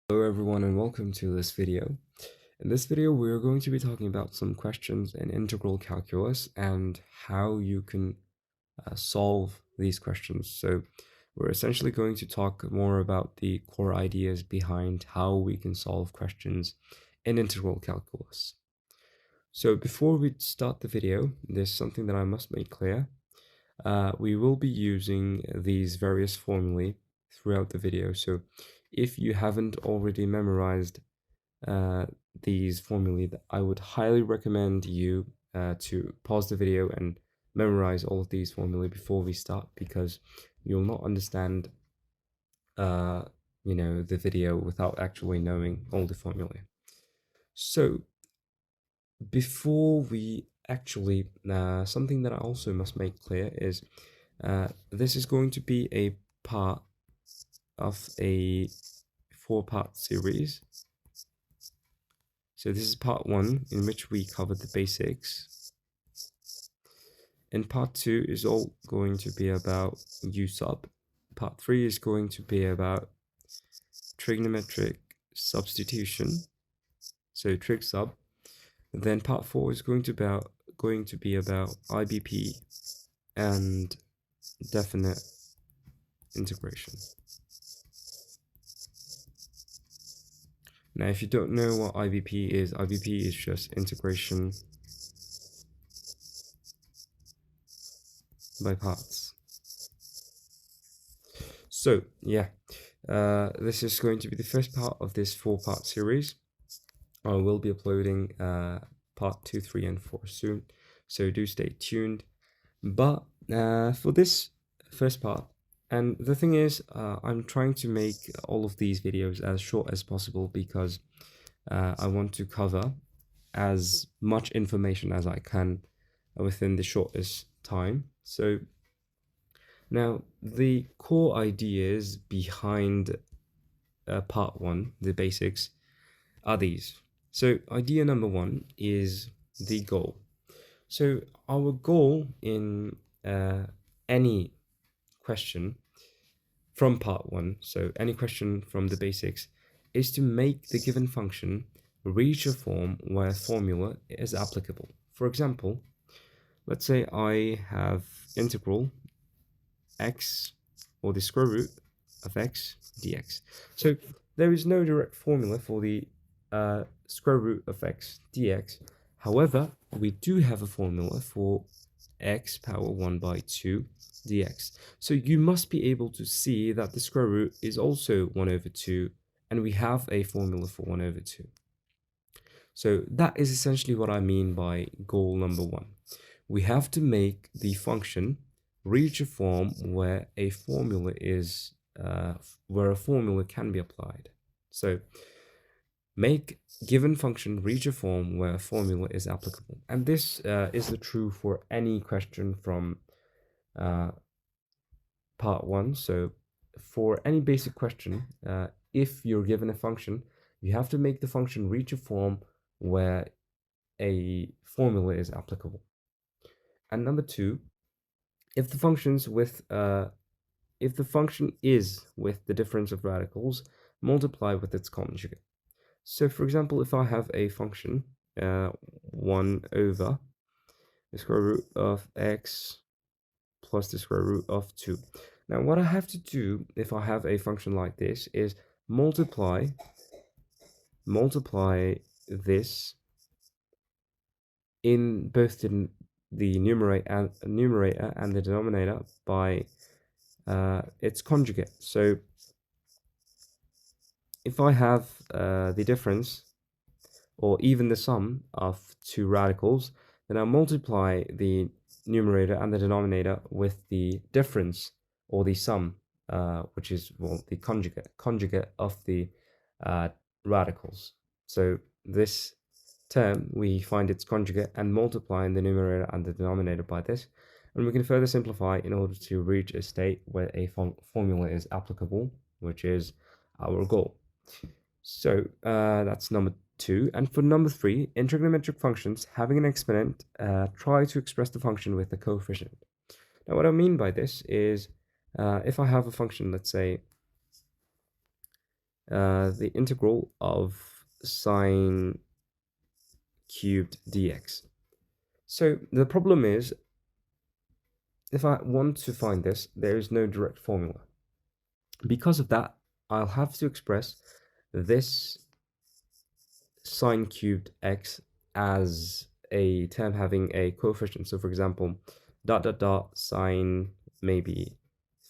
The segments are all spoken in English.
Hello everyone and welcome to this video. In this video we're going to be talking about some questions in integral calculus and how you can solve these questions. So we're essentially going to talk more about the core ideas behind how we can solve questions in integral calculus. So before we start the video, there's something that I must make clear. We will be using these various formulae throughout the video. So if you haven't already memorized these formulae, I would highly recommend you to pause the video and memorize all of these formulae before we start, because you'll not understand the video without actually knowing all the formulae. So before we actually, something that I also must make clear is this is going to be a part of a 4-part series. So this is part 1, in which we covered the basics. And part 2 is all going to be about U sub. Part 3 is going to be about trigonometric substitution, so trig sub. Then part 4 is going to be about IBP and definite integration. Now, if you don't know what IBP is just integration by parts. So yeah, this is going to be the first part of this 4-part series. I will be uploading part 2, 3, and 4 soon, so do stay tuned. But for this first part, and the thing is, I'm trying to make all of these videos as short as possible because I want to cover as much information as I can within the shortest time. So now the core ideas behind part 1, the basics, are these. So idea number 1 is the goal. So our goal in any question from part 1, so any question from the basics, is to make the given function reach a form where a formula is applicable. For example, let's say I have integral x, or the square root of x dx. So there is no direct formula for the square root of x dx. However, we do have a formula for x power 1 by 2 dx. So you must be able to see that the square root is also 1 over 2, and we have a formula for 1 over 2. So that is essentially what I mean by goal number 1. We have to make the function reach a form where a formula is can be applied. So make given function reach a form where a formula is applicable. And this is the true for any question from part 1. So for any basic question, if you're given a function, you have to make the function reach a form where a formula is applicable. And number 2, if the function is with the difference of radicals, multiply with its conjugate. So for example, if I have a function 1 over the square root of x plus the square root of 2. Now what I have to do if I have a function like this is multiply this in both the numerator and the denominator by its conjugate. So if I have the difference or even the sum of 2 radicals, then I'll multiply the numerator and the denominator with the difference or the sum, which is, well, the conjugate of the radicals. So this term, we find its conjugate and multiply in the numerator and the denominator by this, and we can further simplify in order to reach a state where a formula is applicable, which is our goal. So that's number 2. And for number 3, in trigonometric functions, having an exponent, try to express the function with a coefficient. Now what I mean by this is if I have a function, let's say the integral of sine cubed dx. So the problem is, if I want to find this, there is no direct formula. Because of that, I'll have to express this sine cubed x as a term having a coefficient. So for example, dot dot dot sine maybe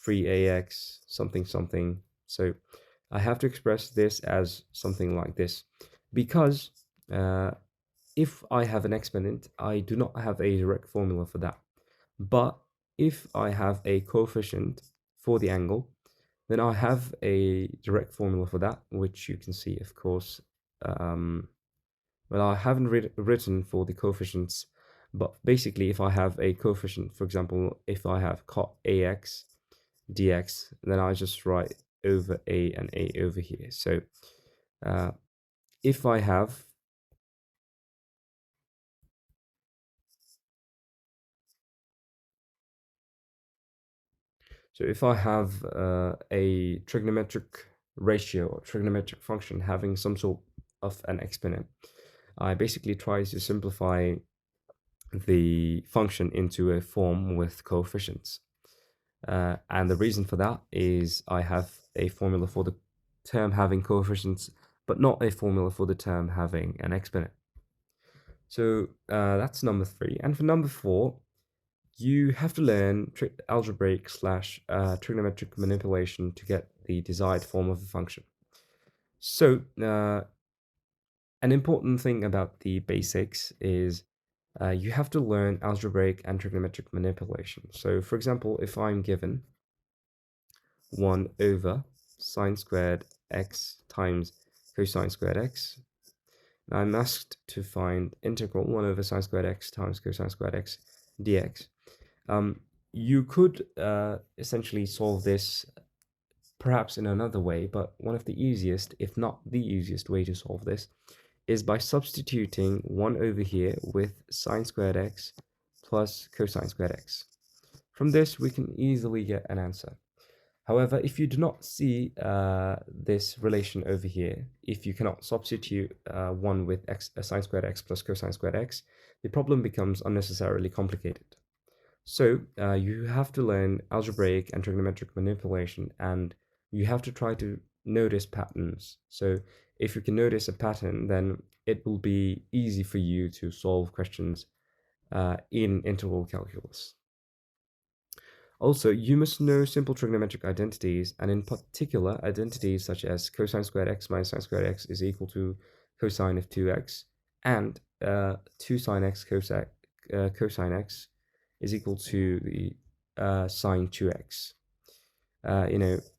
3ax something something. So I have to express this as something like this, because if I have an exponent, I do not have a direct formula for that. But if I have a coefficient for the angle, then I have a direct formula for that, which you can see, of course. Well, I haven't written for the coefficients, but basically, if I have a coefficient, for example, if I have cot ax dx, then I just write over a and a over here. So if I have a trigonometric ratio or trigonometric function having some sort of an exponent, I basically try to simplify the function into a form with coefficients. And the reason for that is I have a formula for the term having coefficients, but not a formula for the term having an exponent. So that's number 3. And for number 4, you have to learn algebraic / trigonometric manipulation to get the desired form of a function. So an important thing about the basics is you have to learn algebraic and trigonometric manipulation. So for example, if I'm given 1 over sine squared x times cosine squared x, I'm asked to find integral 1 over sine squared x times cosine squared x dx. You could essentially solve this perhaps in another way, but one of the easiest, if not the easiest way to solve this, is by substituting 1 over here with sine squared x plus cosine squared x. From this, we can easily get an answer. However, if you do not see this relation over here, if you cannot substitute 1 with sine squared x plus cosine squared x, the problem becomes unnecessarily complicated. So you have to learn algebraic and trigonometric manipulation, and you have to try to notice patterns. So if you can notice a pattern, then it will be easy for you to solve questions in integral calculus. Also, you must know simple trigonometric identities, and in particular, identities such as cosine squared x minus sine squared x is equal to cosine of 2x, and 2 sine x cosine x is equal to the sine 2x.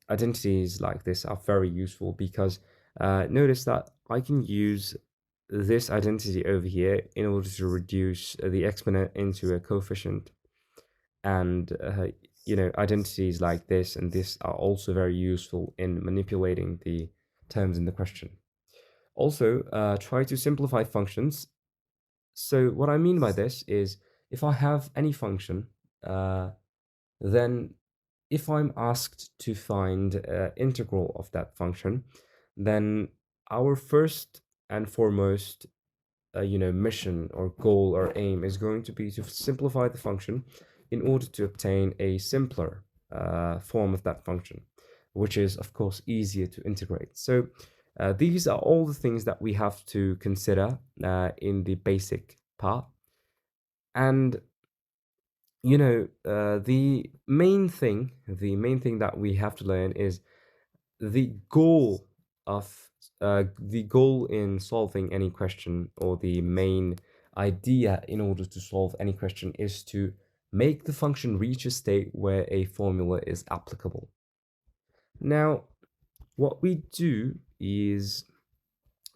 Identities like this are very useful because notice that I can use this identity over here in order to reduce the exponent into a coefficient, and identities like this and this are also very useful in manipulating the terms in the question. Also, try to simplify functions. So what I mean by this is, if I have any function, then if I'm asked to find integral of that function, then our first and foremost mission or goal or aim is going to be to simplify the function in order to obtain a simpler form of that function, which is of course easier to integrate. So these are all the things that we have to consider in the basic part. And the main thing that we have to learn is the goal in solving any question, or the main idea in order to solve any question, is to make the function reach a state where a formula is applicable. Now, what we do is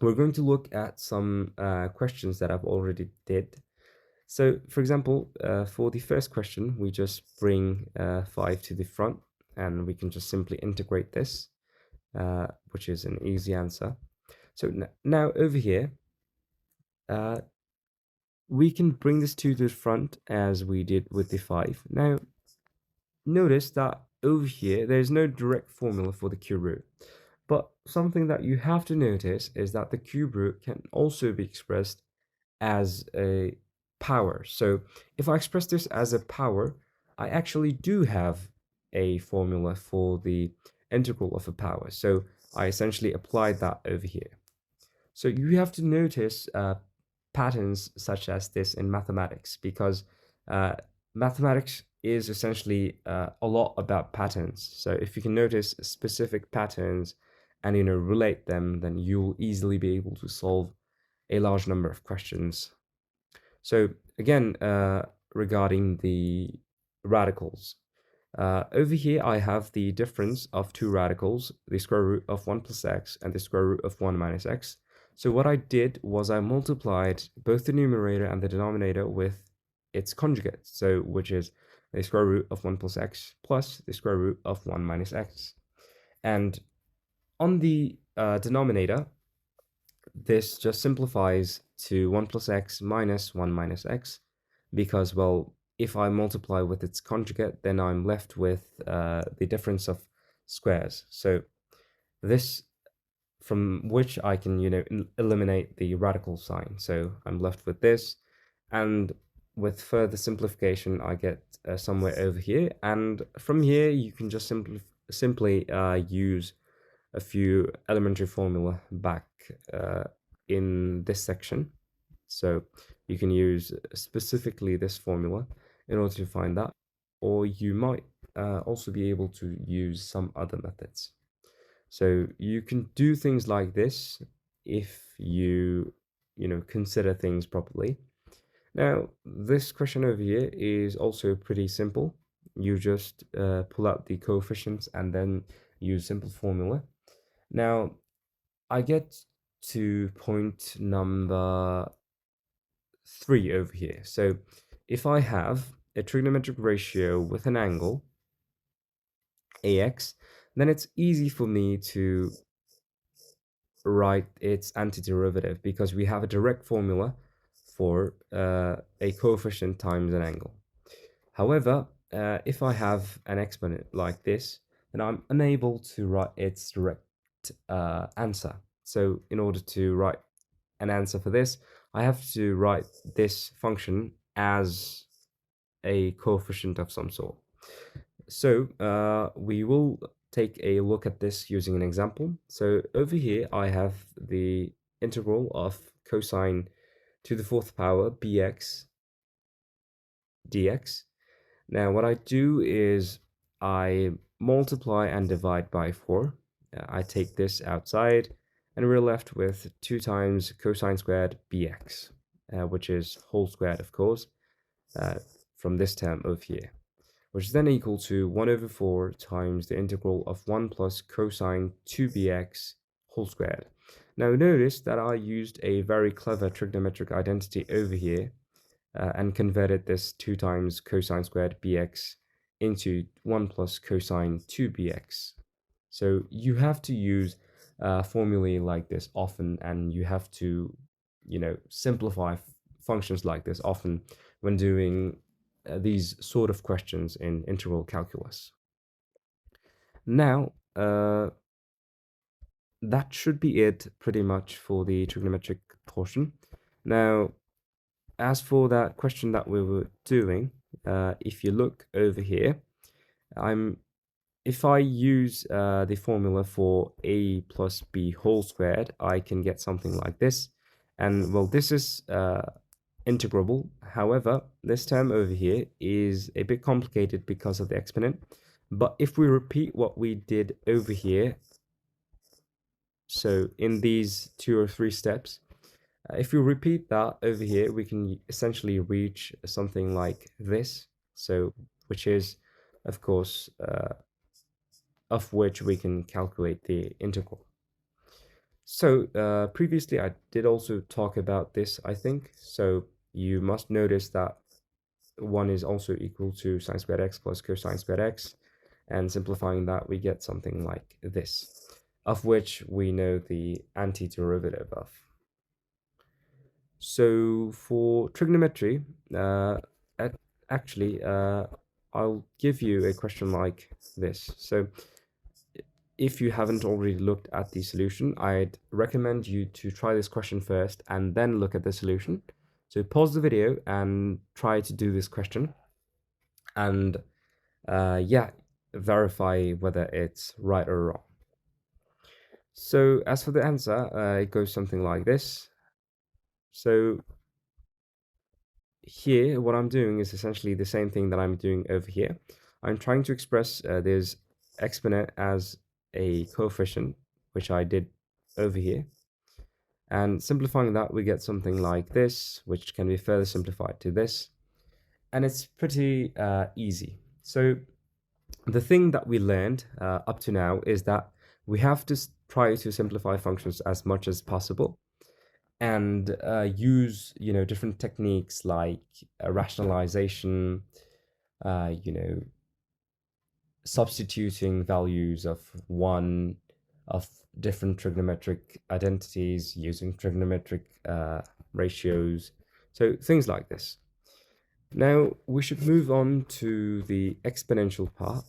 we're going to look at some questions that I've already did. So, for example, for the first question, we just bring 5 to the front, and we can just simply integrate this, which is an easy answer. So now over here, we can bring this 2 to the front as we did with the 5. Now, notice that over here, there's no direct formula for the cube root. But something that you have to notice is that the cube root can also be expressed as a power. So if I express this as a power, I actually do have a formula for the integral of a power. So I essentially applied that over here. So you have to notice patterns such as this in mathematics, because uh, mathematics is essentially a lot about patterns. So if you can notice specific patterns and relate them, then you'll easily be able to solve a large number of questions. So again, regarding the radicals, over here I have the difference of two radicals, the square root of 1 plus x and the square root of 1 minus x. So what I did was I multiplied both the numerator and the denominator with its conjugate, so which is the square root of 1 plus x plus the square root of 1 minus x. And on the denominator, this just simplifies to 1 plus x minus 1 minus x, because, well, if I multiply with its conjugate, then I'm left with the difference of squares. So this, from which I can, eliminate the radical sign. So I'm left with this, and with further simplification, I get somewhere over here. And from here, you can just simply use a few elementary formula back in this section. So you can use specifically this formula in order to find that, or you might also be able to use some other methods. So you can do things like this if you consider things properly. Now, this question over here is also pretty simple. You just pull out the coefficients and then use simple formula. Now, I get to point number 3 over here. So if I have a trigonometric ratio with an angle, AX, then it's easy for me to write its antiderivative, because we have a direct formula for a coefficient times an angle. However, if I have an exponent like this, then I'm unable to write its direct answer. So in order to write an answer for this, I have to write this function as a coefficient of some sort. So we will take a look at this using an example. So over here, I have the integral of cosine to the 4th power bx dx. Now what I do is I multiply and divide by 4. I take this outside, and we're left with 2 times cosine squared bx, which is whole squared, of course, from this term over here, which is then equal to 1 over 4 times the integral of 1 plus cosine 2bx whole squared. Now notice that I used a very clever trigonometric identity over here and converted this 2 times cosine squared bx into 1 plus cosine 2bx. So you have to use formulae like this often, and you have to, simplify functions like this often when doing these sort of questions in integral calculus. Now, that should be it pretty much for the trigonometric portion. Now, as for that question that we were doing, if you look over here, if I use the formula for a plus b whole squared, I can get something like this. And, well, this is integrable. However, this term over here is a bit complicated because of the exponent. But if we repeat what we did over here, so in these 2 or 3 steps, if we repeat that over here, we can essentially reach something like this. So, which is, of course, of which we can calculate the integral. So previously I did also talk about this, I think. So you must notice that 1 is also equal to sine squared x plus cosine squared x, and simplifying that we get something like this, of which we know the antiderivative of. So for trigonometry, actually, I'll give you a question like this. So if you haven't already looked at the solution, I'd recommend you to try this question first and then look at the solution. So pause the video and try to do this question, and yeah, verify whether it's right or wrong. So as for the answer, it goes something like this. So here, what I'm doing is essentially the same thing that I'm doing over here. I'm trying to express this exponent as a coefficient, which I did over here. And simplifying that, we get something like this, which can be further simplified to this. And it's pretty easy. So the thing that we learned up to now is that we have to try to simplify functions as much as possible, and use different techniques like rationalization, substituting values of different trigonometric identities using trigonometric ratios, so things like this. Now we should move on to the exponential part.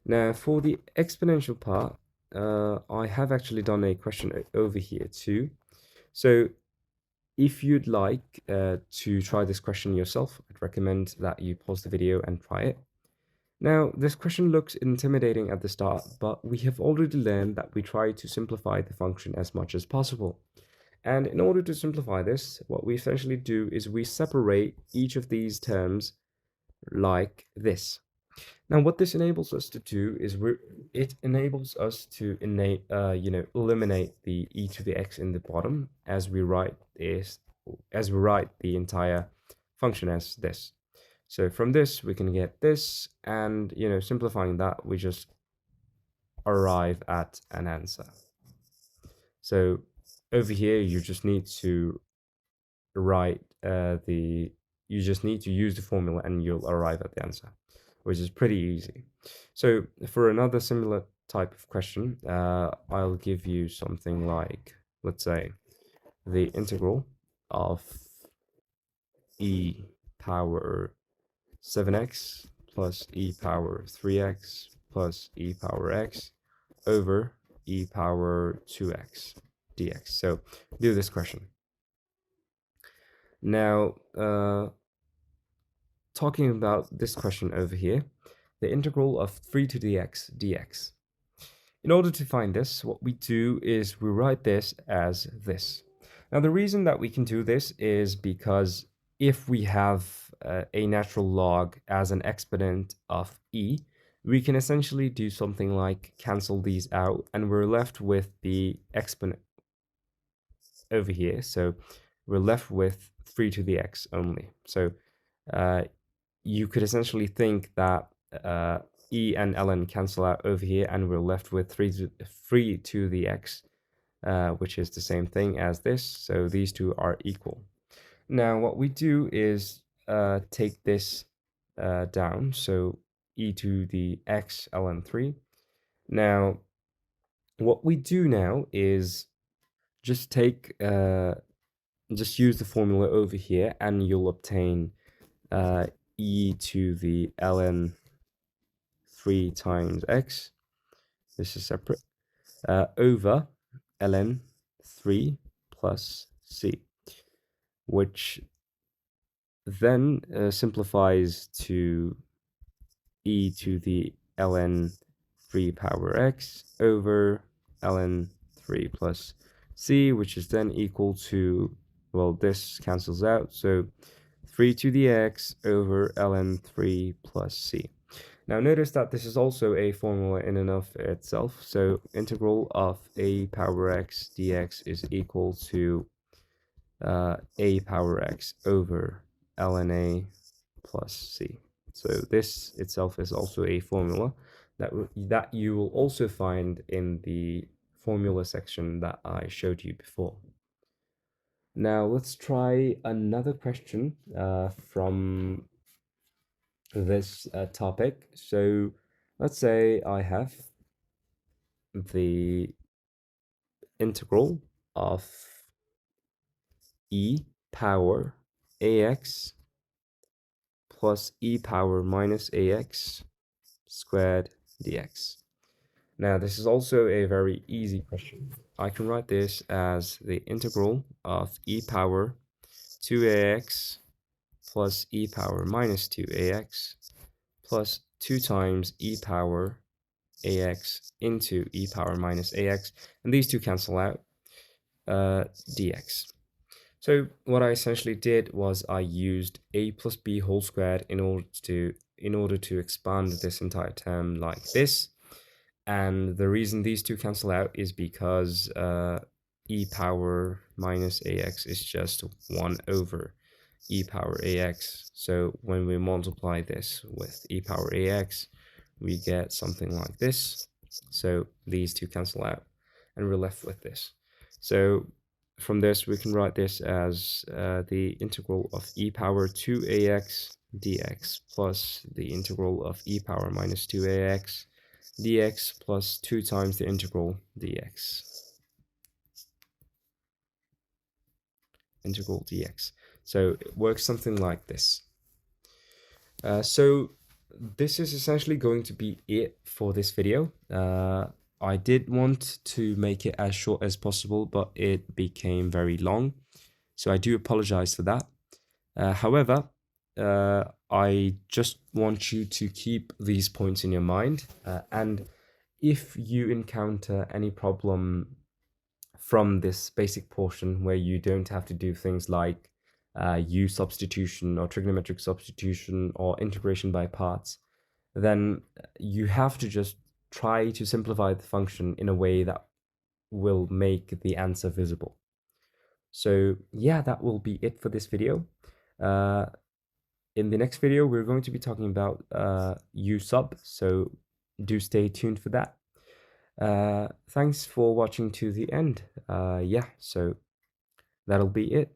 Now for the exponential part, I have actually done a question over here too. So if you'd like to try this question yourself, I'd recommend that you pause the video and try it. Now, this question looks intimidating at the start, but we have already learned that we try to simplify the function as much as possible. And in order to simplify this, what we essentially do is we separate each of these terms like this. Now, what this enables us to do is it enables us to eliminate the e to the x in the bottom as we write the entire function as this. So from this we can get this, and simplifying that, we just arrive at an answer. So over here you just need to write you just need to use the formula and you'll arrive at the answer, which is pretty easy. So for another similar type of question, I'll give you something like, let's say, the integral of e power 7x plus e power 3x plus e power x over e power 2x dx. So do this question. Now, talking about this question over here, the integral of 3 to the x dx. In order to find this, what we do is we write this as this. Now, the reason that we can do this is because if we have a natural log as an exponent of e, we can essentially do something like cancel these out, and we're left with the exponent over here. So we're left with 3 to the x only. So you could essentially think that e and ln cancel out over here, and we're left with 3 to the x, which is the same thing as this. So these two are equal. Now what we do is take this down, so e to the x ln 3. Now what we do now is just just use the formula over here, and you'll obtain e to the ln 3 times x, this is separate, over ln 3 plus c, which then simplifies to e to the ln 3 power x over ln 3 plus c, which is then equal to, well, this cancels out, so 3 to the x over ln 3 plus c. Now notice that this is also a formula in and of itself, so integral of a power x dx is equal to a power x over ln a plus c. So this itself is also a formula that you will also find in the formula section that I showed you before. Now let's try another question from this topic. So let's say I have the integral of e power ax plus e power minus ax squared dx. Now, this is also a very easy question. I can write this as the integral of e power 2ax plus e power minus 2ax plus 2 times e power ax into e power minus ax, and these two cancel out, dx. So what I essentially did was I used a plus b whole squared in order to expand this entire term like this. And the reason these two cancel out is because e power minus ax is just 1 over e power ax. So when we multiply this with e power ax, we get something like this. So these two cancel out, and we're left with this. So from this, we can write this as the integral of e power 2ax dx plus the integral of e power minus 2ax dx plus 2 times the integral dx. Integral dx. So it works something like this. So this is essentially going to be it for this video. I did want to make it as short as possible, but it became very long. So I do apologize for that. However, I just want you to keep these points in your mind. And if you encounter any problem from this basic portion where you don't have to do things like U substitution or trigonometric substitution or integration by parts, then you have to just try to simplify the function in a way that will make the answer visible. So yeah, that will be it for this video. In the next video, we're going to be talking about U sub, so do stay tuned for that. Thanks for watching to the end. Yeah, so that'll be it.